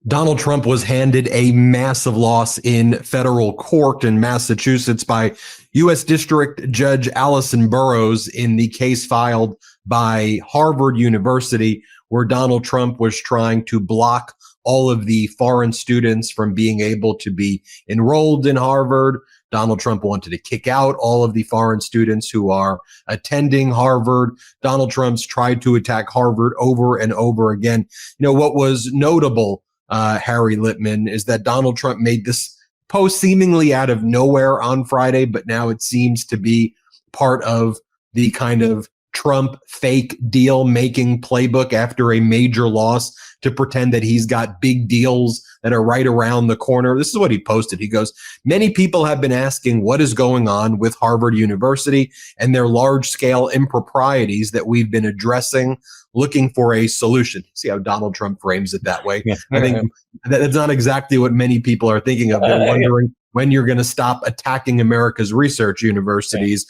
Donald Trump was handed a massive loss in federal court in Massachusetts by U.S. District Judge Allison Burroughs in the case filed by Harvard University, where Donald Trump was trying to block all of the foreign students from being able to be enrolled in Harvard. Donald Trump wanted to kick out all of the foreign students who are attending Harvard. Donald Trump's tried to attack Harvard over and over again. You know, what was notable, Harry Littman, is that Donald Trump made this post seemingly out of nowhere on Friday, but now it seems to be part of the kind of Trump fake deal making playbook after a major loss to pretend that he's got big deals that are right around the corner. This is what he posted. He goes, "Many people have been asking what is going on with Harvard University and their large scale improprieties that we've been addressing, looking for a solution." See how Donald Trump frames it that way? Yeah. I think that's not exactly what many people are thinking of. They're wondering when you're going to stop attacking America's research universities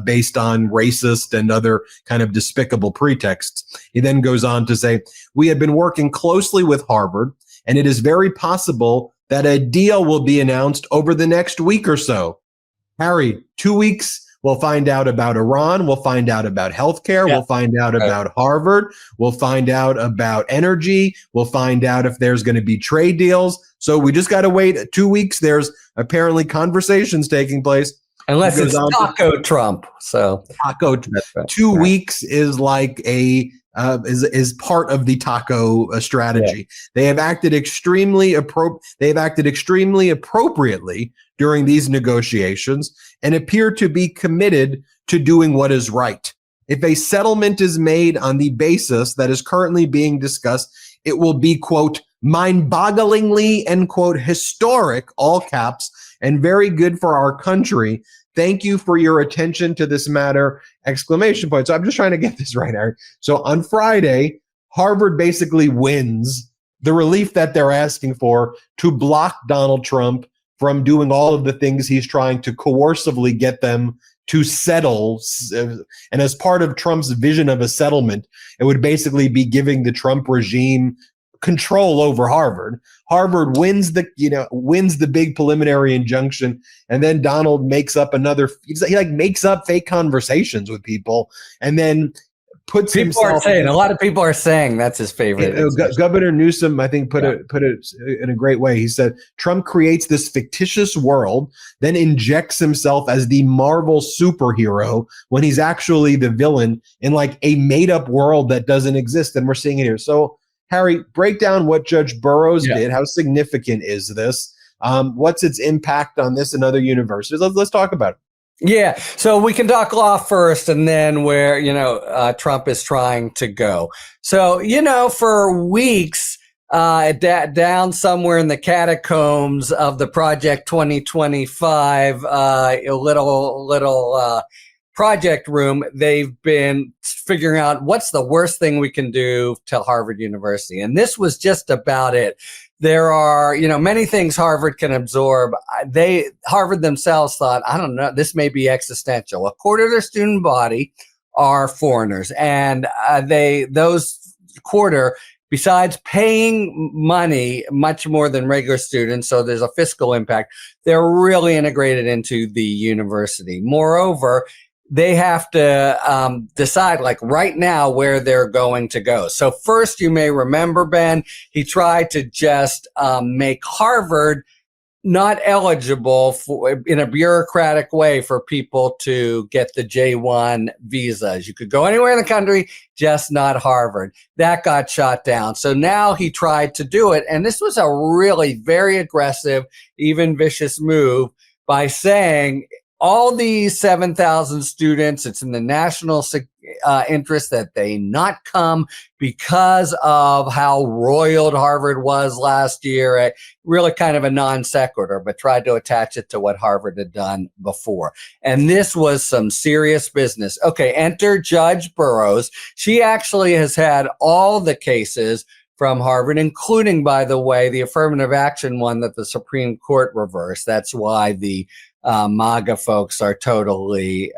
based on racist and other kind of despicable pretexts. He then goes on to say, "We have been working closely with Harvard, and it is very possible that a deal will be announced over the next week or so." Harry, 2 weeks, we'll find out about Iran. We'll find out about healthcare. Yeah. We'll find out about Harvard. We'll find out about energy. We'll find out if there's going to be trade deals. So we just got to wait 2 weeks. There's apparently conversations taking place. Unless it's Taco Trump. So Taco. Right. 2 weeks is like is part of the taco strategy. Yeah. They have acted extremely appropriately during these negotiations and appear to be committed to doing what is right. If a settlement is made on the basis that is currently being discussed, it will be, quote, mind-bogglingly, end quote, historic, all caps, and very good for our country. Thank you for your attention to this matter, exclamation point. So I'm just trying to get this right, Eric. So on Friday, Harvard basically wins the relief that they're asking for to block Donald Trump from doing all of the things he's trying to coercively get them to settle. And as part of Trump's vision of a settlement, it would basically be giving the Trump regime control over Harvard. Harvard wins the big preliminary injunction, and then Donald makes up he makes up fake conversations with people, and then puts a lot of people are saying that's his favorite. Governor Newsom, I think, put it in a great way. He said Trump creates this fictitious world, then injects himself as the Marvel superhero when he's actually the villain in like a made up world that doesn't exist, and we're seeing it here. So, Harry, break down what Judge Burroughs did. How significant is this? What's its impact on this and other universities? Let's talk about it. Yeah, so we can talk law first and then where, Trump is trying to go. So, for weeks, down somewhere in the catacombs of the Project 2025, a little project room, they've been figuring out what's the worst thing we can do to Harvard University. And this was just about it. There are, many things Harvard can absorb. Harvard themselves thought, I don't know, this may be existential. A quarter of their student body are foreigners, and those quarter, besides paying money much more than regular students, so there's a fiscal impact, they're really integrated into the university. Moreover, they have to decide, like right now, where they're going to go. So first, you may remember, Ben, he tried to just make Harvard not eligible in a bureaucratic way for people to get the J-1 visas. You could go anywhere in the country, just not Harvard. That got shot down. So now he tried to do it. And this was a really very aggressive, even vicious move by saying, all these 7,000 students, it's in the national interest that they not come because of how roiled Harvard was last year. Really kind of a non sequitur, but tried to attach it to what Harvard had done before. And this was some serious business. Okay, enter Judge Burroughs. She actually has had all the cases from Harvard, including, by the way, the affirmative action one that the Supreme Court reversed. That's why the MAGA folks are totally,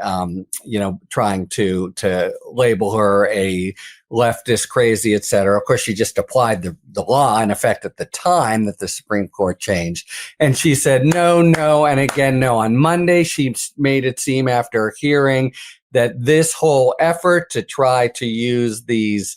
trying to label her a leftist crazy, et cetera. Of course, she just applied the law in effect at the time that the Supreme Court changed. And she said, no, and again, no. On Monday, she made it seem after a hearing that this whole effort to try to use these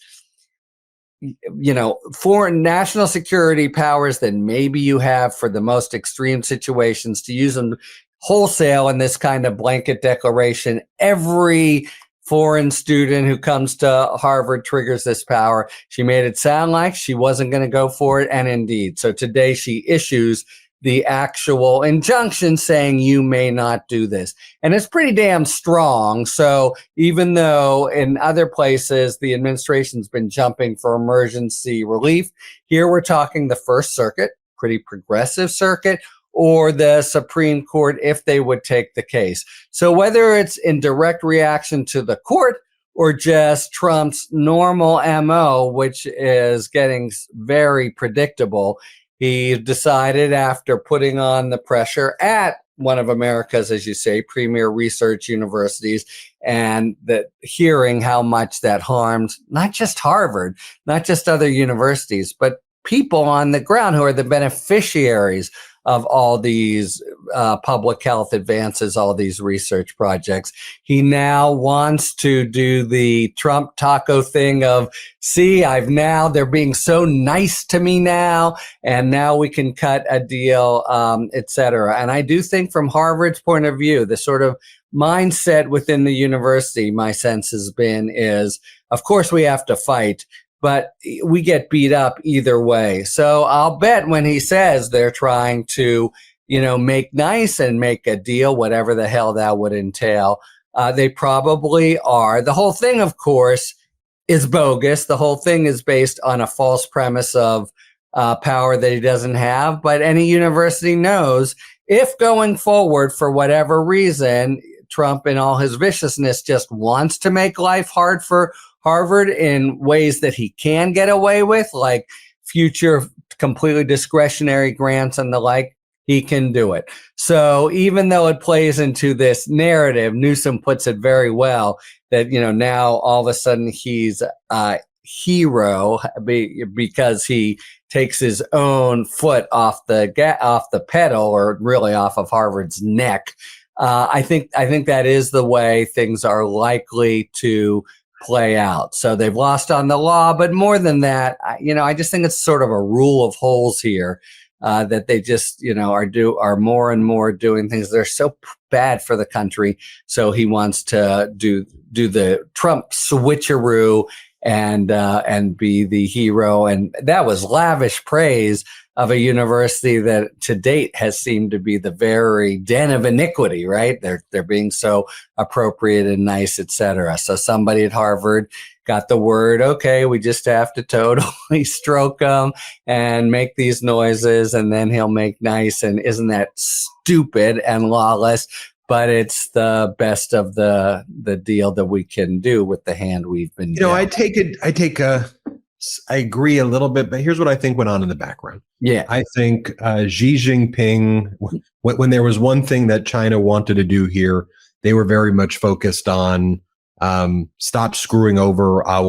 foreign national security powers that maybe you have for the most extreme situations, to use them wholesale in this kind of blanket declaration. Every foreign student who comes to Harvard triggers this power. She made it sound like she wasn't going to go for it. And indeed, so today she issues the actual injunction saying you may not do this. And it's pretty damn strong. So even though in other places the administration's been jumping for emergency relief, here we're talking the First Circuit, pretty progressive circuit, or the Supreme Court if they would take the case. So whether it's in direct reaction to the court or just Trump's normal MO, which is getting very predictable, he decided after putting on the pressure at one of America's, as you say, premier research universities, and that hearing how much that harms not just Harvard, not just other universities, but people on the ground who are the beneficiaries of all these public health advances, all these research projects. He now wants to do the Trump taco thing of, see, they're being so nice to me now, and now we can cut a deal, et cetera. And I do think from Harvard's point of view, the sort of mindset within the university, my sense has been, is, of course we have to fight, but we get beat up either way. So I'll bet when he says they're trying to, make nice and make a deal, whatever the hell that would entail, they probably are. The whole thing, of course, is bogus. The whole thing is based on a false premise of power that he doesn't have. But any university knows if going forward, for whatever reason, Trump in all his viciousness just wants to make life hard for Harvard in ways that he can get away with, like future completely discretionary grants and the like, he can do it. So even though it plays into this narrative, Newsom puts it very well, that, now all of a sudden he's a hero because he takes his own foot off the pedal, or really off of Harvard's neck. I think that is the way things are likely to play out. So they've lost on the law, but more than that, I just think it's sort of a rule of holes here, that they just, are more and more doing things that are so bad for the country. So he wants to do the Trump switcheroo and be the hero. And that was lavish praise of a university that to date has seemed to be the very den of iniquity, right? They're being so appropriate and nice, et cetera. So somebody at Harvard got the word, okay, we just have to totally stroke him and make these noises, and then he'll make nice. And isn't that stupid and lawless? But it's the best of the deal that we can do with the hand we've been dealt. I agree a little bit, but here's what I think went on in the background. Yeah. I think Xi Jinping, when there was one thing that China wanted to do here, they were very much focused on stop screwing over a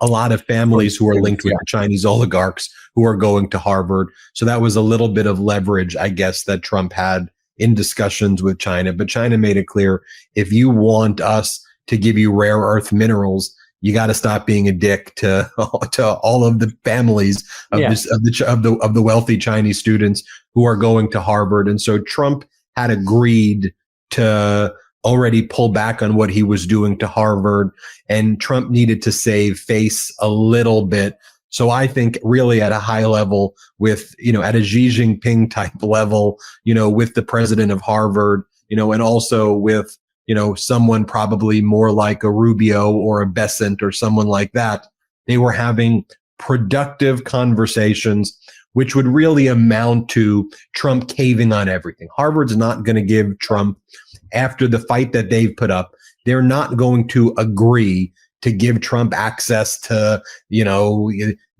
lot of families who are linked with the Chinese oligarchs who are going to Harvard. So that was a little bit of leverage, I guess, that Trump had in discussions with China. But China made it clear, if you want us to give you rare earth minerals, you got to stop being a dick to all of the families of the wealthy Chinese students who are going to Harvard. And so Trump had agreed to already pull back on what he was doing to Harvard, and Trump needed to save face a little bit. So I think really at a high level with, at a Xi Jinping type level, with the president of Harvard, and also with, someone probably more like a Rubio or a Bessent or someone like that, they were having productive conversations, which would really amount to Trump caving on everything. Harvard's not going to give Trump, after the fight that they've put up, they're not going to agree to give Trump access to,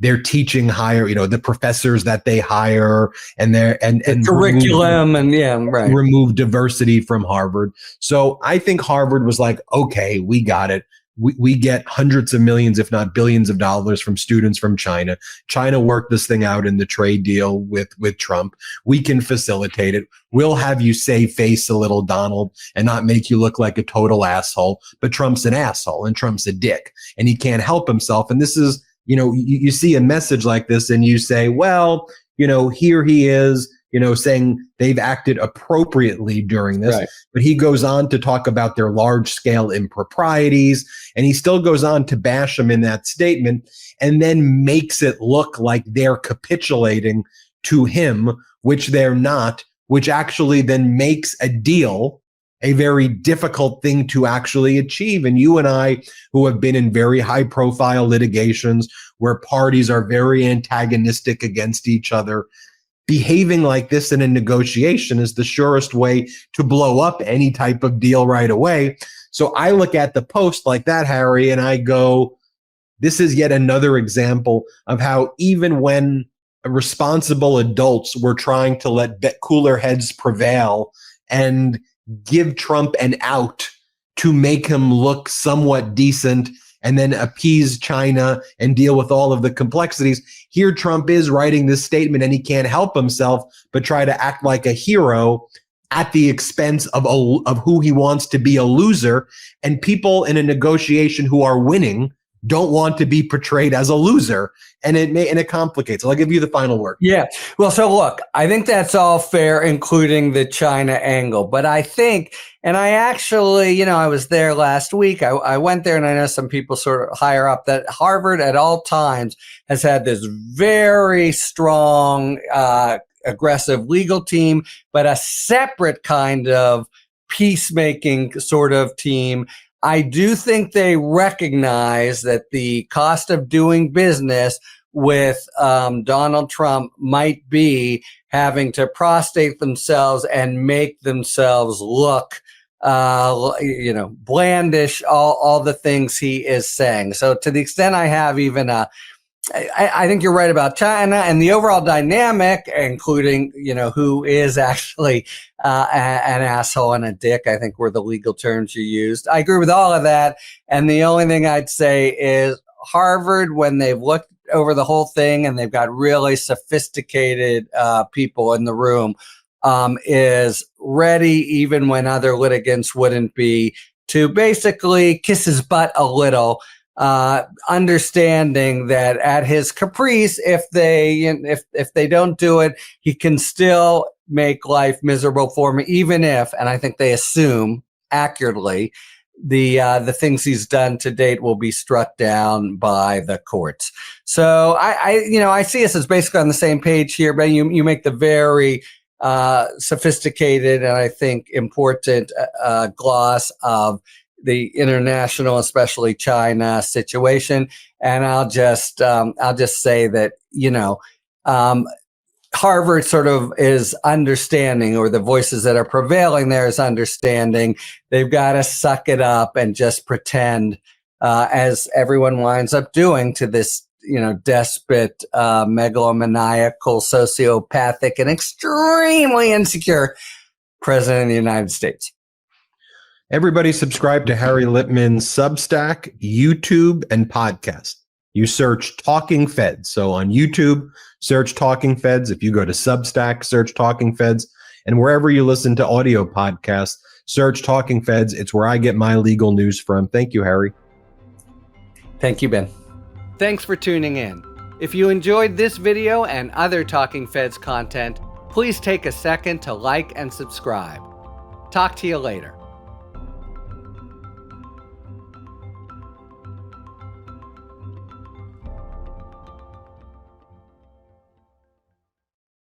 their teaching hire, the professors that they hire and their and curriculum remove diversity from Harvard. So I think Harvard was like, okay, we got it. We get hundreds of millions, if not billions of dollars from students from China. China worked this thing out in the trade deal with Trump. We can facilitate it. We'll have you save face a little, Donald, and not make you look like a total asshole. But Trump's an asshole and Trump's a dick and he can't help himself. And this is, you see a message like this and you say, well, here he is, saying they've acted appropriately during this. Right. But he goes on to talk about their large scale improprieties. And he still goes on to bash them in that statement and then makes it look like they're capitulating to him, which they're not, which actually then makes a deal a very difficult thing to actually achieve. And you and I, who have been in very high profile litigations where parties are very antagonistic against each other, behaving like this in a negotiation is the surest way to blow up any type of deal right away. So I look at the Post like that, Harry, and I go, this is yet another example of how even when responsible adults were trying to let cooler heads prevail and give Trump an out to make him look somewhat decent and then appease China and deal with all of the complexities. Here Trump is writing this statement and he can't help himself but try to act like a hero at the expense of who he wants to be a loser. And people in a negotiation who are winning don't want to be portrayed as a loser. And it complicates. I'll give you the final word. Yeah. Well, so look, I think that's all fair, including the China angle. But I think, and I actually, I was there last week. I went there and I know some people sort of higher up that Harvard at all times has had this very strong, aggressive legal team, but a separate kind of peacemaking sort of team. I do think they recognize that the cost of doing business with Donald Trump might be having to prostrate themselves and make themselves look, blandish, all the things he is saying. So to the extent I have even I think you're right about China and the overall dynamic, including, who is actually an asshole and a dick, I think were the legal terms you used. I agree with all of that. And the only thing I'd say is Harvard, when they've looked over the whole thing and they've got really sophisticated people in the room, is ready, even when other litigants wouldn't be, to basically kiss his butt a little, understanding that at his caprice, if they don't do it, he can still make life miserable for me, even if, and I think they assume accurately, the things he's done to date will be struck down by the courts. So I see us as basically on the same page here, but you make the very sophisticated and I think important gloss of the international, especially China situation. And I'll just say that, Harvard sort of is understanding, or the voices that are prevailing there is understanding they've got to suck it up and just pretend, as everyone winds up doing to this, despot, megalomaniacal, sociopathic, and extremely insecure president of the United States. Everybody subscribe to Harry Litman's Substack, YouTube, and podcast. You search Talking Feds. So on YouTube, search Talking Feds. If you go to Substack, search Talking Feds. And wherever you listen to audio podcasts, search Talking Feds. It's where I get my legal news from. Thank you, Harry. Thank you, Ben. Thanks for tuning in. If you enjoyed this video and other Talking Feds content, please take a second to like and subscribe. Talk to you later.